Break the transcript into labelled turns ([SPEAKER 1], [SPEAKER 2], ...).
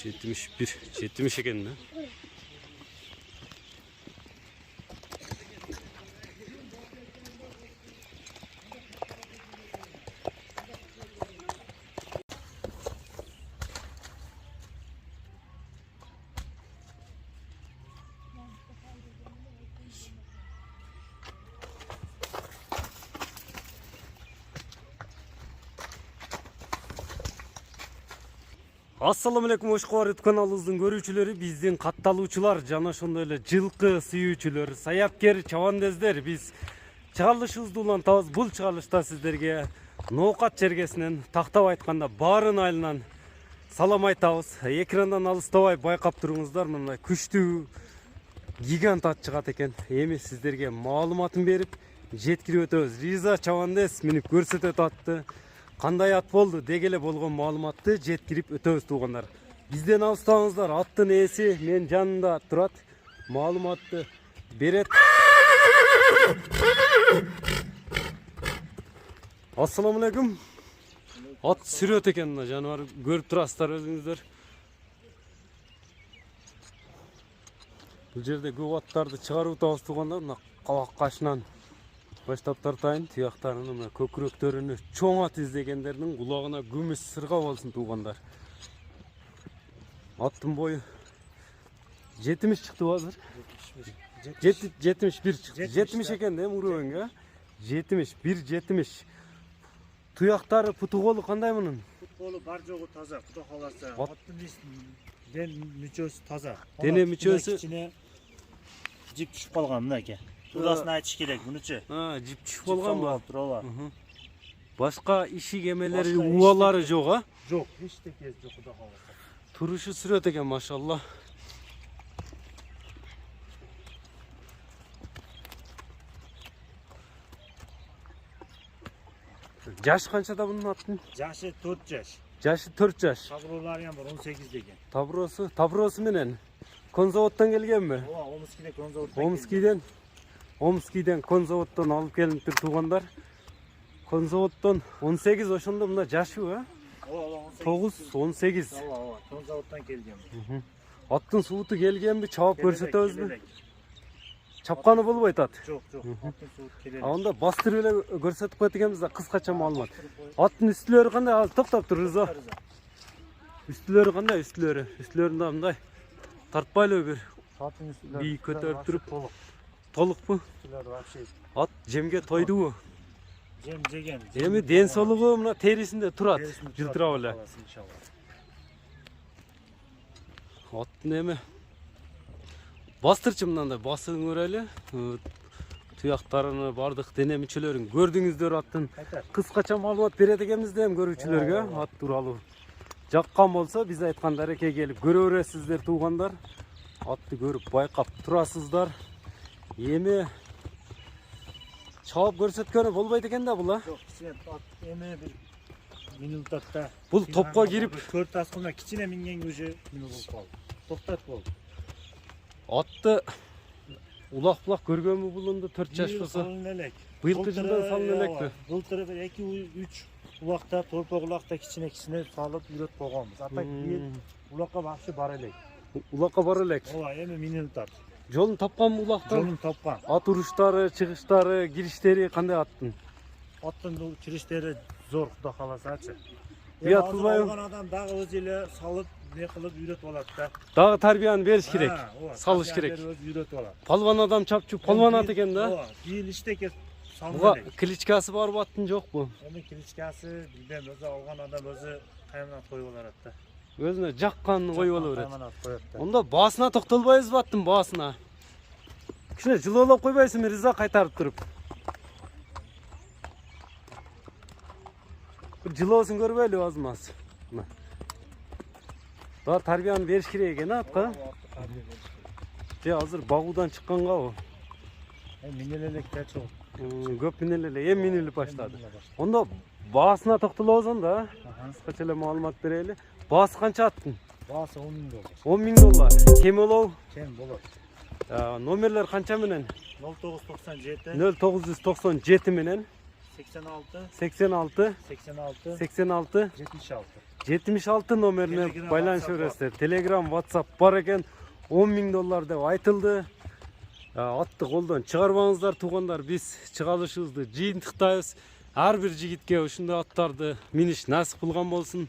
[SPEAKER 1] 71. 70 eкен de. Assalamu alaikum, hoş geldiniz kanalımızın görүүчүлөрү, биздин катталуучулар жана ошондой эле жылкы сүйүүчүлөр, саяпкер чабандездер. Биз чыгарылышыбызды улантабыз. Бул чыгарылышта сиздерге ноокат чергесинен, тактап айтканда баарын айылынан салам айтабыз. Экрандан алыстабай байкап туруңуздар, мындай күчтүү гигант ат чыгат экен. Эми сиздерге маалыматын берип, жеткирип өтөбүз. Риза чабандес минип көрсөтөт атты. Кандай ат болду дегеле болгон маалыматты жеткирип өтөбүз туугандар. Бизден алыстабаңыздар, аттын ээси мен жанында турат, маалыматты берет. Ассаламу алейкум. Ат сүрөт экен мына жаныбар, көрүп турасыздар өзүңүздөр. Бул жерде көп аттарды чыгарып атабыз туугандар. Мына кабак кашынан баштап тартайын, тияктарыны, мына көкүрөктөрүнө чоң ат издегендердин кулагына күмүш сырга болсун туугандар. Аттын бою 70 чыктыбы азыр? 71 чыкты. 70 экен да уровенге. 71, 70. Туяктары, путу колу кандай мунун?
[SPEAKER 2] Пут колу бар жогу таза, кудай кааласа. Аттын ден мүчөсү таза.
[SPEAKER 1] Дене мүчөсү
[SPEAKER 2] жип түшүп калган мынакей. Тудасын айтыш керек мунучу.
[SPEAKER 1] Жип түшүп калганбы?
[SPEAKER 2] Ооба.
[SPEAKER 1] Башка иши кемелери, убалары жок, а?
[SPEAKER 2] Жок, эчтекеси жок, кудай кааласа.
[SPEAKER 1] Турушу сүрөт экен, машалла. Жаш канчада бунун аттын?
[SPEAKER 2] Жашы 4 жаш.
[SPEAKER 1] Жашы 4 жаш.
[SPEAKER 2] Табыролары бар 18 деген.
[SPEAKER 1] Табыросу менен конзаводдон келгенби?
[SPEAKER 2] Ооба, Омскиден конзаводдон.
[SPEAKER 1] Омскиден конзаводдон алып келиптир туугандар. Конзаводдон 18 ошондо мына жашыбы, а?
[SPEAKER 2] Ооба,
[SPEAKER 1] 9, 18.
[SPEAKER 2] Ооба, конзаводдон келген.
[SPEAKER 1] Аттын сууту келгенби, чабып көрсөтөбүзбү? Чапканы болбойт ат.
[SPEAKER 2] Жок, аттын суут келет.
[SPEAKER 1] Анда бастырып эле көрсөтүп койт экенбиз да, кыскача маалымат. Аттын үстүлөрү кандай? Ал токтоп тур, Рыза. Үстүлөрү кандай? Үстүлөрүндө мындай тартпайлы бир.
[SPEAKER 2] Аттын үстүлөрү
[SPEAKER 1] бий көтөрүп туруп толукпу?
[SPEAKER 2] Үстүлөрү вообще.
[SPEAKER 1] Ат жемге тойдубу?
[SPEAKER 2] Жем жеген.
[SPEAKER 1] Эми ден соолугу мына терисинде турат, жылтырап эле. Аттын эми бастырчы мындай басыгын көрөлү. Туяктарыны, бардык дене мүчөлөрүн көрдүңүздөр. Аттын кыскача маалымат берет экенбиз да көрүүчүлөргө. Ат тууралуу жаккан болсо биз айткан дарекке келип көрө бересиздер туугандар. Атты көрүп байкап турасыздар. Эми чабып көрсөткөнү болбойт экен да бул, а?
[SPEAKER 2] Жок, эми бир минутта.
[SPEAKER 1] Бул топко кирип
[SPEAKER 2] 4 таскына кичине мингенге уже минут болуп калды. Токтот болду.
[SPEAKER 1] Атты улак-булак көргөнбү булунду 4 жаш болсо? Быйылкы жылдан салын элекпи?
[SPEAKER 2] Былтыр бир 2-3 улакта, торпок улакта кичине салып үйрөтүп койгонбуз. Ата кийин улакка вообще бар элек.
[SPEAKER 1] Улакка бар элек.
[SPEAKER 2] Ооба, эми минут ат.
[SPEAKER 1] Жолун тапканбы улактан?
[SPEAKER 2] Жолун тапкан.
[SPEAKER 1] Ат уруштары, чыгыштары, кириштери кандай аттын?
[SPEAKER 2] Аттын кириштери зор, кудай кааласачы.
[SPEAKER 1] Уят кылбайбы?
[SPEAKER 2] Алган адам дагы өзү эле салып, не кылып үйрөтүп алат да.
[SPEAKER 1] Дагы тарбияны бериш керек, салыш керек.
[SPEAKER 2] Үйрөтүп алат.
[SPEAKER 1] Палван адам чапчу, палван ат экен да?
[SPEAKER 2] Ооба, бийил иштеке салып
[SPEAKER 1] Буга
[SPEAKER 2] элек.
[SPEAKER 1] кличкасы барбы аттын, жокпу?
[SPEAKER 2] Эми кличкасы билбем, өзү алган адам өзү кайманат коюп алат да.
[SPEAKER 1] Өзүнө жакканын коюп ала берет.
[SPEAKER 2] Кайманат коет да.
[SPEAKER 1] Онда баасына токтолбойбузбу аттын баасына? Кичине жылоолоп койбойсуңбу Риза кайтарып туруп? Бир жылоосун көрбөйлү азмаз. Дагы тарбияны бериш керек экен атка. Же азыр багуудан чыккангабы?
[SPEAKER 2] Минеле элек чок.
[SPEAKER 1] Көп минеле эле, эми минелип баштады. Ондо баасына токтолобозон да. Кыскача эле маалымат берели. Баасы канча аттын?
[SPEAKER 2] Баасы 10 миң доллар.
[SPEAKER 1] 10 миң доллар. Кем болобу?
[SPEAKER 2] Кем болот.
[SPEAKER 1] Номерлер канча менен?
[SPEAKER 2] 0997
[SPEAKER 1] 0997 менен
[SPEAKER 2] 86
[SPEAKER 1] 86
[SPEAKER 2] 86
[SPEAKER 1] 86
[SPEAKER 2] 76
[SPEAKER 1] 76 номерине
[SPEAKER 2] Telegram,
[SPEAKER 1] байланышып бересиздер. Telegram, WhatsApp бар экен. 10 000 доллар деп айтылды. Атты колдон чыгарбаңыздар туугандар. Биз чыгарылышыбызды жыйынтыктайбыз. Ар бир жигитке ушундай аттарды миниш насип кылган болсун.